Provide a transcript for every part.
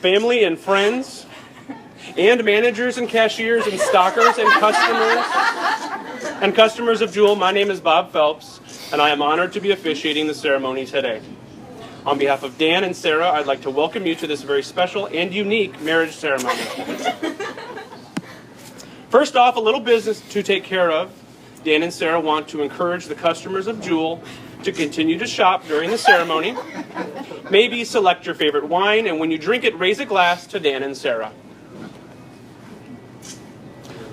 family and friends, and managers and cashiers and stockers and customers of Jewel, my name is Bob Phelps, and I am honored to be officiating the ceremony today. On behalf of Dan and Sarah, I'd like to welcome you to this very special and unique marriage ceremony. First off, a little business to take care of. Dan and Sarah want to encourage the customers of Jewel to continue to shop during the ceremony. Maybe select your favorite wine, and when you drink it, raise a glass to Dan and Sarah.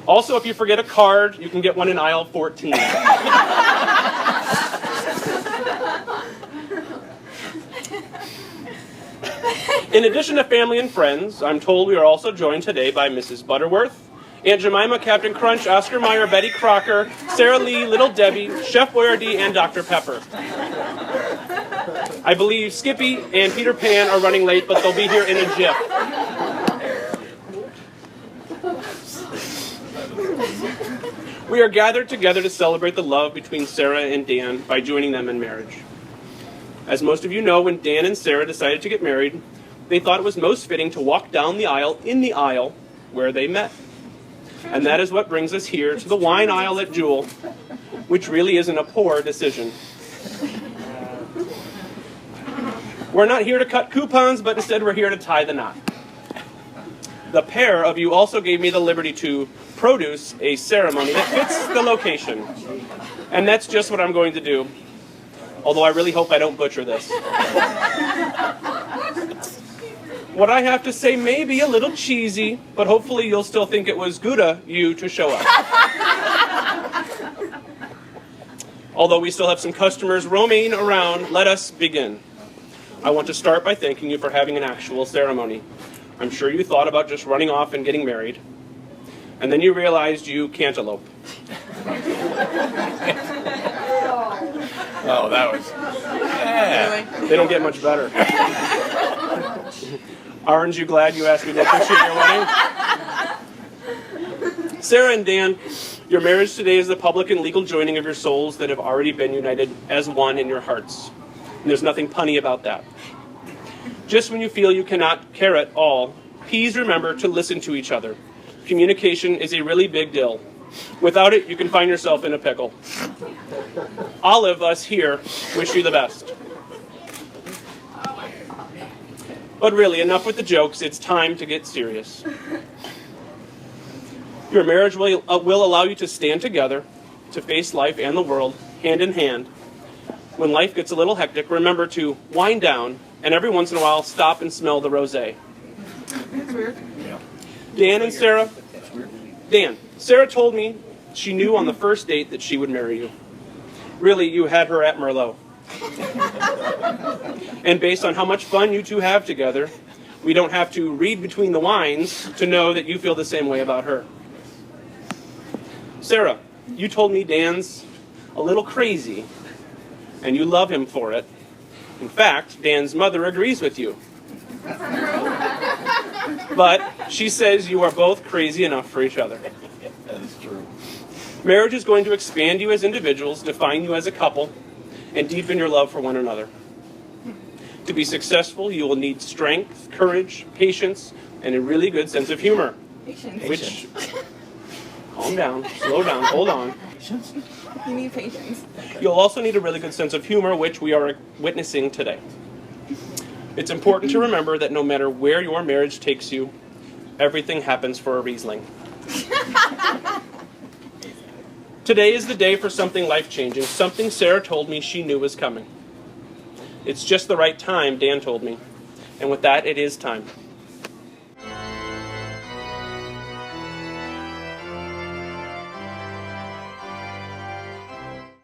Also, if you forget a card, you can get one in aisle 14. In addition to family and friends, I'm told we are also joined today by Mrs. Butterworth, Aunt Jemima, Captain Crunch, Oscar Mayer, Betty Crocker, Sarah Lee, Little Debbie, Chef Boyardee, and Dr. Pepper. I believe Skippy and Peter Pan are running late, but they'll be here in a jiff. We are gathered together to celebrate the love between Sarah and Dan by joining them in marriage. As most of you know, when Dan and Sarah decided to get married, they thought it was most fitting to walk down the aisle in the aisle where they met. And that is what brings us here to the wine aisle at Jewel, which really isn't a poor decision. We're not here to cut coupons, but instead we're here to tie the knot. The pair of you also gave me the liberty to produce a ceremony that fits the location. And that's just what I'm going to do. Although I really hope I don't butcher this. What I have to say may be a little cheesy, but hopefully you'll still think it was good of you to show up. Although we still have some customers roaming around, let us begin. I want to start by thanking you for having an actual ceremony. I'm sure you thought about just running off and getting married, and then you realized you can't elope. Oh, that was... Yeah. They don't get much better. Aren't you glad you asked me to officiate your wedding? Sarah and Dan, your marriage today is the public and legal joining of your souls that have already been united as one in your hearts. And there's nothing punny about that. Just when you feel you cannot care at all, please remember to listen to each other. Communication is a really big deal. Without it, you can find yourself in a pickle. All of us here wish you the best. But really, enough with the jokes. It's time to get serious. Your marriage will allow you to stand together, to face life and the world, hand in hand. When life gets a little hectic, remember to wind down, and every once in a while, stop and smell the rosé. That's weird. Dan and Sarah? Dan, Sarah told me she knew on the first date that she would marry you. Really, you had her at Merlot. And based on how much fun you two have together, we don't have to read between the lines to know that you feel the same way about her. Sarah, you told me Dan's a little crazy, and you love him for it. In fact, Dan's mother agrees with you. But she says you are both crazy enough for each other. That is true. Marriage is going to expand you as individuals, define you as a couple, and deepen your love for one another. To be successful, you will need strength, courage, patience, and a really good sense of humor. Patience. Calm down, slow down, hold on. You need patience. You'll also need a really good sense of humor, which we are witnessing today. It's important to remember that no matter where your marriage takes you, everything happens for a Riesling. Today is the day for something life-changing, something Sarah told me she knew was coming. It's just the right time, Dan told me. And with that, it is time.